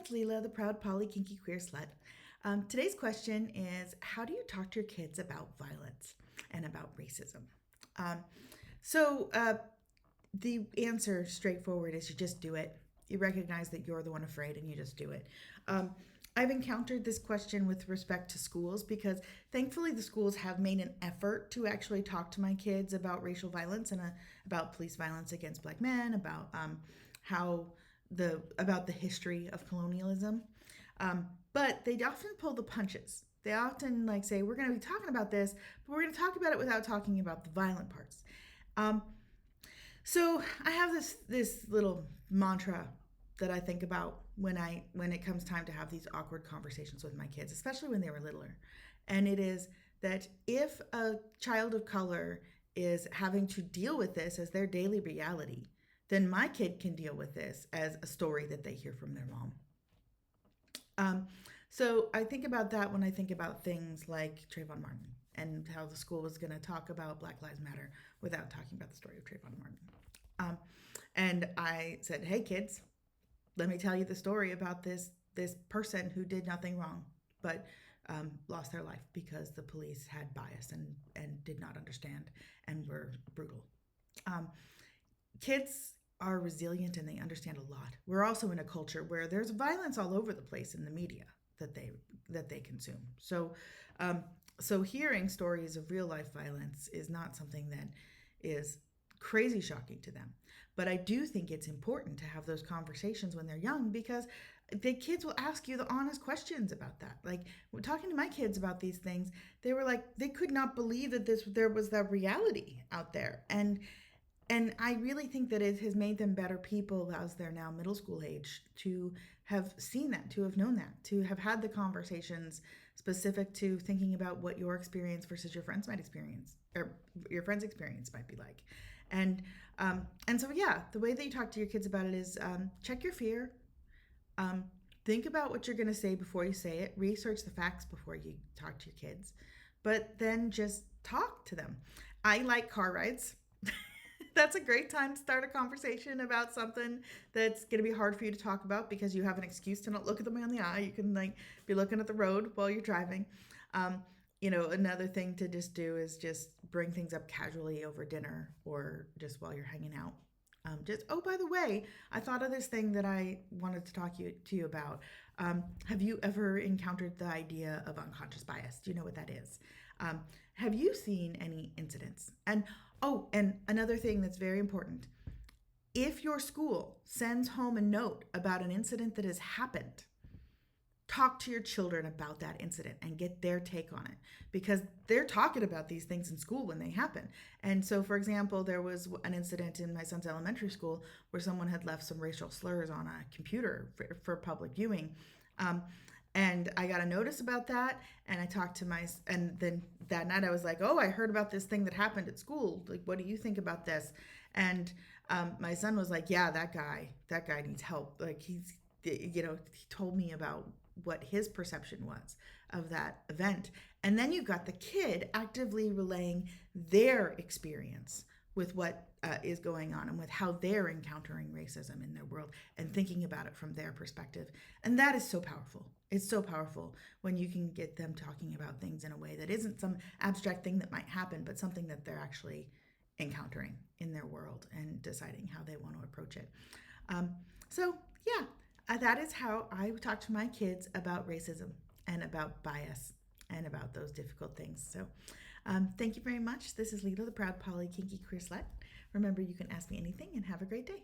it's Leela, the proud Poly Kinky Queer Slut. Today's question is, how do you talk to your kids about violence and about racism? Um, so the answer, straightforward, is you just do it. You recognize that you're the one afraid and you just do it. I've encountered this question with respect to schools because thankfully the schools have made an effort to actually talk to my kids about racial violence and about police violence against black men, about how about the history of colonialism. But they often pull the punches. They often say, we're going to be talking about this, but we're going to talk about it without talking about the violent parts. So I have this little mantra that I think about when it comes time to have these awkward conversations with my kids, especially when they were littler. And it is that if a child of color is having to deal with this as their daily reality, then my kid can deal with this as a story that they hear from their mom. So I think about that when I think about things like Trayvon Martin and how the school was going to talk about Black Lives Matter without talking about the story of Trayvon Martin. And I said, hey kids, let me tell you the story about this person who did nothing wrong, but lost their life because the police had bias and did not understand and were brutal. Kids are resilient and they understand a lot. We're also in a culture where there's violence all over the place in the media that they consume. So hearing stories of real life violence is not something that is crazy shocking to them. But I do think it's important to have those conversations when they're young because the kids will ask you the honest questions about that. Like talking to my kids about these things, they were like, they could not believe that there was that reality out there. And I really think that it has made them better people as they're now middle school age to have seen that, to have known that, to have had the conversations specific to thinking about what your experience versus your friend's might experience, or your friend's experience might be like. And so, yeah, the way that you talk to your kids about it is check your fear. Think about what you're going to say before you say it. Research the facts before you talk to your kids. But then just talk to them. I like car rides. That's a great time to start a conversation about something that's going to be hard for you to talk about because you have an excuse to not look at them in the eye. You can be looking at the road while you're driving. Another thing to just do is just bring things up casually over dinner or just while you're hanging out. Oh, by the way, I thought of this thing that I wanted to talk to you about. Have you ever encountered the idea of unconscious bias? Do you know what that is? Have you seen any incidents? And another thing that's very important. If your school sends home a note about an incident that has happened, talk to your children about that incident and get their take on it because they're talking about these things in school when they happen. And so, for example, there was an incident in my son's elementary school where someone had left some racial slurs on a computer for public viewing. And I got a notice about that, and I talked to and then that night I was like, oh, I heard about this thing that happened at school. Like, what do you think about this? And my son was like, yeah, that guy needs help. Like he told me about what his perception was of that event. And then you've got the kid actively relaying their experience with what is going on and with how they're encountering racism in their world and thinking about it from their perspective. And that is so powerful. It's so powerful when you can get them talking about things in a way that isn't some abstract thing that might happen, but something that they're actually encountering in their world and deciding how they want to approach it. That is how I talk to my kids about racism and about bias and about those difficult things. So thank you very much. This is Lita, the proud Poly Kinky Queer Slut. Remember, you can ask me anything and have a great day.